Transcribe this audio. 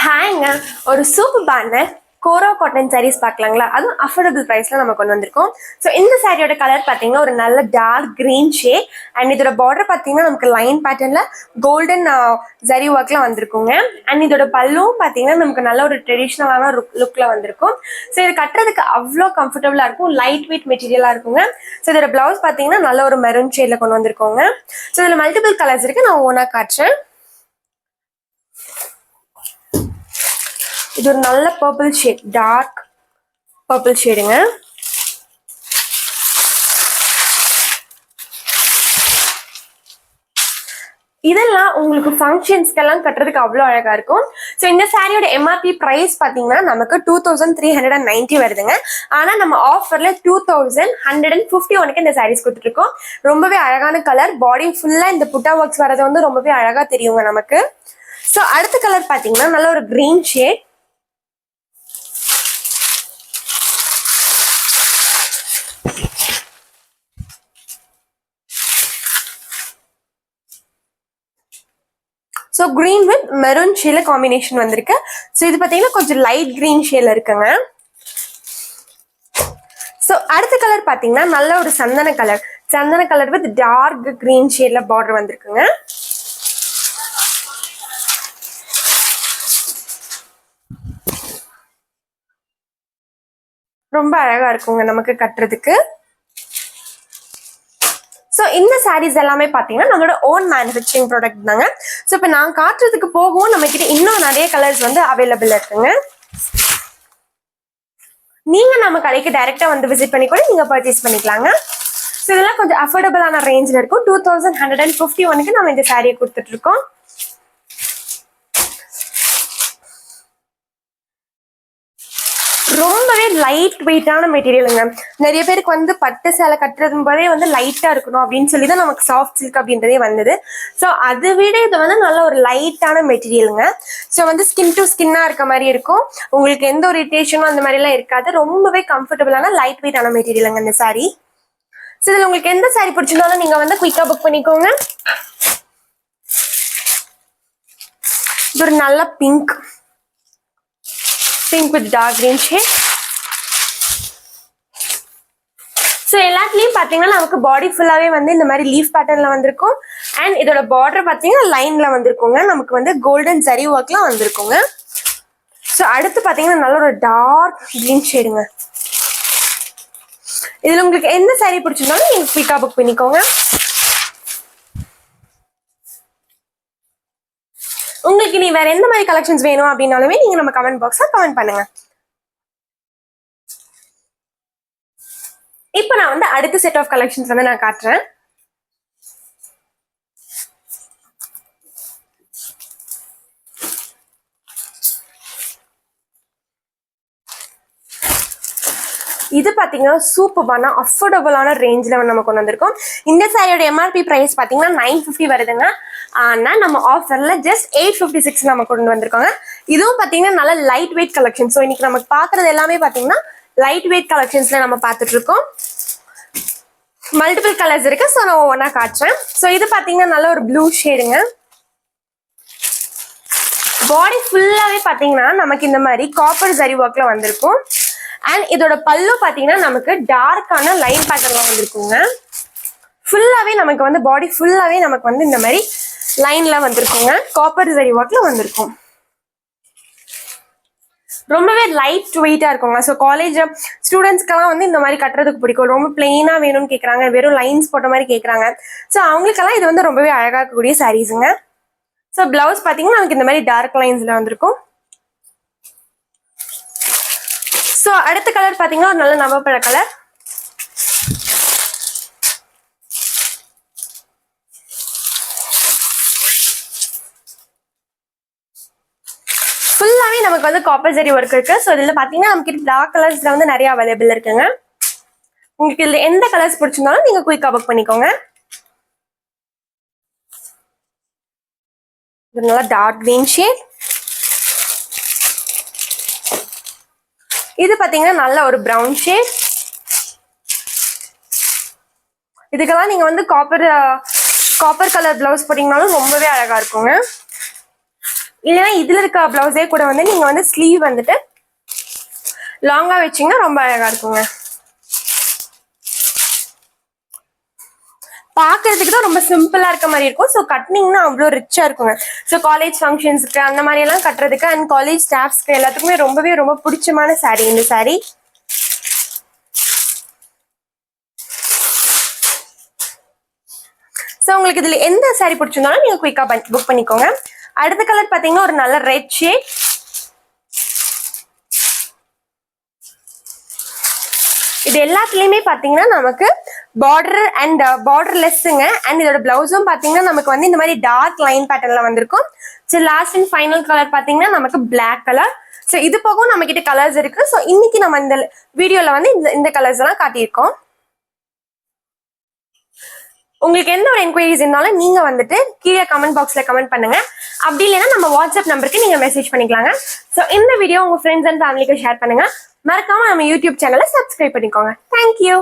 ஹேங்க ஒரு சூப்பரான கோரா காட்டன் சாரீஸ் பார்க்கலாங்களா? அதுவும் அஃபோர்டபுள் ப்ரைஸ்ல நம்ம கொண்டு வந்திருக்கோம். ஸோ இந்த சாரியோட கலர் பார்த்தீங்கன்னா ஒரு நல்ல டார்க் கிரீன் ஷேட் அண்ட் இதோட பார்டர் பார்த்தீங்கன்னா நமக்கு லைன் பேட்டர்ன்ல கோல்டன் ஜரி ஒர்க்ல வந்திருக்குங்க. அண்ட் இதோட பல்லும் பார்த்தீங்கன்னா நமக்கு நல்ல ஒரு ட்ரெடிஷ்னலான லுக்ல வந்திருக்கும். ஸோ இது கட்டுறதுக்கு அவ்வளோ கம்ஃபர்டபுளா இருக்கும், லைட் வெயிட் மெட்டீரியலா இருக்குங்க. ஸோ இதோட பிளவுஸ் பார்த்தீங்கன்னா நல்ல ஒரு மெரூன் ஷேட்ல கொண்டு வந்திருக்கோங்க. ஸோ இதில் மல்டிபிள் கலர்ஸ் இருக்கு, நான் ஓனா காட்டுறேன். இது ஒரு நல்ல பர்பிள் ஷேட், டார்க் பர்பிள் ஷேடுங்க. இதெல்லாம் உங்களுக்கு ஃபங்க்ஷன்ஸ்க்கெல்லாம் கட்டுறதுக்கு அவ்வளோ அழகா இருக்கும். ஸோ இந்த சாரியோட எம்ஆர்பி ப்ரைஸ் பார்த்தீங்கன்னா நமக்கு 2390 வருதுங்க. ஆனால் நம்ம ஆஃபர்ல 2151 இந்த சாரீஸ் கொடுத்துருக்கோம். ரொம்பவே அழகான கலர், பாடி ஃபுல்லாக இந்த புட்டா ஒர்க்ஸ் வரது வந்து ரொம்பவே அழகா தெரியுங்க நமக்கு. ஸோ அடுத்த கலர் பார்த்தீங்கன்னா நல்ல ஒரு green shade. So green with maroon ஷேட்ல காம்பினேஷன் வந்திருக்கு. ஸோ இது பார்த்தீங்கன்னா கொஞ்சம் லைட் கிரீன் ஷேட்ல இருக்குங்க. ஸோ அடுத்த கலர் பார்த்தீங்கன்னா நல்ல ஒரு சந்தன கலர் வித் டார்க் கிரீன் ஷேட்ல பார்டர் வந்திருக்குங்க. ரொம்ப அழகா இருக்குங்க நமக்கு கட்டுறதுக்கு. ஸோ இந்த சாரீஸ் எல்லாமே பார்த்தீங்கன்னா நம்மளோட ஓன் மேனுஃபேக்சரிங் ப்ராடக்ட் தாங்க. ஸோ இப்போ நான் காட்டுறதுக்கு போகவும் நம்ம கிட்ட இன்னும் நிறைய கலர்ஸ் வந்து அவைலபிள் இருக்குங்க. நீங்க நம்ம கடைக்கு டைரக்டா வந்து விசிட் பண்ணி கூட நீங்க பர்ச்சேஸ் பண்ணிக்கலாங்க. ஸோ இதெல்லாம் கொஞ்சம் அஃபோர்டபுளான ரேஞ்சில் இருக்கும். 2151 நம்ம இந்த சாரியை கொடுத்துட்டு இருக்கோம். ரொம்பவே லைட் வெயிட்டான மெட்டீரியலுங்க. நிறைய பேருக்கு வந்து பட்டு சேலை கட்டுறது போதே வந்து லைட்டா இருக்கணும் அப்படின்னு சொல்லி தான் நமக்கு சாஃப்ட் சில்க் அப்படின்றதே வந்தது. ஸோ அதை விட இது வந்து நல்ல ஒரு லைட்டான மெட்டீரியலுங்க. ஸோ வந்து ஸ்கின் டு ஸ்கின்னா இருக்க மாதிரி இருக்கும், உங்களுக்கு எந்த ஒரு இரிட்டேஷனும் அந்த மாதிரிலாம் இருக்காது. ரொம்பவே கம்ஃபர்டபுளான லைட் வெயிட்டான மெட்டீரியலுங்க இந்த சாரி. ஸோ இதில் உங்களுக்கு எந்த சாரி பிடிச்சிருந்தாலும் நீங்க வந்து குயிக்கா புக் பண்ணிக்கோங்க. இது ஒரு நல்ல pink with dark green shade. So எல்லாத்துலயும் பாத்தீங்கன்னா நமக்கு பாடி ஃபுல்லாவே வந்து இந்த மாதிரி லீஃப் பேட்டர்ன்ல வந்திருக்கும். அண்ட் இதோட பார்டர் பாத்தீங்கன்னா லைன்ல வந்திருக்குங்க, நமக்கு வந்து கோல்டன் ஜரி ஒர்க்ல வந்திருக்குங்க. ஸோ அடுத்து பாத்தீங்கன்னா நல்ல ஒரு டார்க் கிரீன் ஷேடுங்க. இதுல உங்களுக்கு எந்த சாரி பிடிச்சிருந்தாலும் நீங்க குயிக்கா புக் பண்ணிக்கோங்க. உங்களுக்கு நீ வேற எந்த மாதிரி கலெக்ஷன்ஸ் வேணும் அப்படின்னாலுமே நீங்க நம்ம கமெண்ட் பாக்ஸ்ல கமெண்ட் பண்ணுங்க. இப்போ நான் வந்து அடுத்த செட் ஆஃப் கலெக்ஷன்ஸ் வந்து நான் காட்டுறேன். இது பாத்தீங்கன்னா சூப்பரான அஃபோர்டபுளான ரேஞ்சில் நம்ம கொண்டு வந்திருக்கோம். இந்த சாரியோட எம்ஆர்பி பிரைஸ் பாத்தீங்கன்னா 950 வருதுங்க. ஆனா நம்ம ஆஃபர்ல ஜஸ்ட் 856 நம்ம கொண்டு வந்திருக்கோங்க. இதுவும் பாத்தீங்கன்னா நல்ல லைட் வெயிட் கலெக்ஷன். ஸோ இன்னைக்கு நமக்கு பாக்குறது எல்லாமே பாத்தீங்கன்னா லைட் வெயிட் கலெக்ஷன்ஸ்ல நம்ம பார்த்துட்டு இருக்கோம். மல்டிபிள் கலர்ஸ் இருக்கு, ஸோ நான் ஒவ்வொன்றா காட்டுறேன். ஸோ இது பாத்தீங்கன்னா நல்ல ஒரு ப்ளூ ஷேடுங்க. பாடி ஃபுல்லாவே பாத்தீங்கன்னா நமக்கு இந்த மாதிரி காப்பர் ஜரி ஒர்க்ல வந்திருக்கும். அண்ட் இதோட பல்லு பாத்தீங்கன்னா நமக்கு டார்க்கான லைன் பேட்டர்ன்ல வந்திருக்குங்க. ஃபுல்லாவே நமக்கு வந்து பாடி ஃபுல்லாவே நமக்கு வந்து இந்த மாதிரி லைன்ல வந்திருக்குங்க, காப்பர் ஜரி ஒர்க்ல வந்திருக்கும். ரொம்பவே லைட் வெயிட்டா இருக்குங்க. ஸோ காலேஜ் ஸ்டூடெண்ட்ஸ்க்கெல்லாம் வந்து இந்த மாதிரி கட்டுறதுக்கு பிடிக்கும். ரொம்ப பிளெயினா வேணும்னு கேட்கறாங்க, வெறும் லைன்ஸ் போட்ட மாதிரி கேட்கறாங்க. ஸோ அவங்களுக்கெல்லாம் இது வந்து ரொம்பவே அழகா இருக்கக்கூடிய சாரீஸுங்க. ஸோ பிளவுஸ் பாத்தீங்கன்னா நமக்கு இந்த மாதிரி டார்க் லைன்ஸ்ல வந்திருக்கும். ஸோ அடுத்த கலர் பாத்தீங்கன்னா ஒரு நல்ல நவப்பழ கலர். ஃபுல்லாவே நமக்கு வந்து காப்பர் ஜரி ஒர்க் இருக்கு. ஸோ இதுல பாத்தீங்கன்னா நமக்கு டார்க் கலர்ஸ்ல வந்து நிறைய அவைலபிள் இருக்குங்க. உங்களுக்கு இதுல எந்த கலர்ஸ் பிடிச்சிருந்தாலும் நீங்க குயிக்கா புக் பண்ணிக்கோங்க. இது நல்லா டார்க் கிரீன் ஷேட். இது பாத்தீங்கன்னா நல்ல ஒரு பிரவுன் ஷேட். இதுக்கெல்லாம் நீங்க வந்து காப்பர் கலர் பிளவுஸ் போட்டீங்கனாலும் ரொம்பவே அழகா இருக்குங்க. இல்லைன்னா இதுல இருக்க பிளவுஸே கூட வந்து நீங்க வந்து ஸ்லீவ் வந்துட்டு லாங்கா வச்சீங்கன்னா ரொம்ப அழகா இருக்குங்க. பாக்குறதுக்கு தான் ரொம்ப சிம்பிளா இருக்க மாதிரி இருக்கும். ஸோ கட்டினீங்கன்னா அவ்வளோ ரிச்சா இருக்குங்க. ஸோ காலேஜ் ஃபங்க்ஷன்ஸ்க்கு அந்த மாதிரி எல்லாம் கட்டுறதுக்கு அண்ட் காலேஜ் ஸ்டாஃப்ஸ்க்கு எல்லாத்துக்குமே ரொம்பவே ரொம்ப பிடிச்சமான சாரீ இந்த சாரீ. ஸோ உங்களுக்கு இதுல எந்த சாரீ பிடிச்சிருந்தாலும் நீங்க குயிக்கா புக் பண்ணிக்கோங்க. அடுத்த கலர் பாத்தீங்கன்னா ஒரு நல்ல ரெட் ஷேட். இது எல்லாத்துலயுமே பாத்தீங்கன்னா நமக்கு பார்டர் அண்ட் பார்டர்லெஸ்ஸுங்க. அண்ட் இதோட பிளவுஸும் பாத்தீங்கன்னா நமக்கு வந்து இந்த மாதிரி டார்க் லைன் பேட்டர்ன்ல வந்திருக்கும். So last and final colour பாத்தீங்கன்னா நமக்கு பிளாக் கலர். ஸோ இது போகவும் நம்ம கிட்ட கலர்ஸ் இருக்கு. ஸோ இன்னைக்கு நம்ம இந்த வீடியோல வந்து இந்த கலர்ஸ் எல்லாம் காட்டியிருக்கோம். உங்களுக்கு எந்த ஒரு என்கொயரிஸ் இருந்தாலும் நீங்க வந்துட்டு கீழே கமெண்ட் பாக்ஸ்ல கமெண்ட் பண்ணுங்க. அப்படி இல்லைன்னா நம்ம வாட்ஸ்அப் நம்பருக்கு நீங்க மெசேஜ் பண்ணிக்கலாங்க. ஸோ இந்த வீடியோ உங்க ஃப்ரெண்ட்ஸ் அண்ட் ஃபேமிலிக்கு ஷேர் பண்ணுங்க. மறக்காம நம்ம யூடியூப் சேனலை சப்ஸ்கிரைப் பண்ணிக்கோங்க. தேங்க்யூ.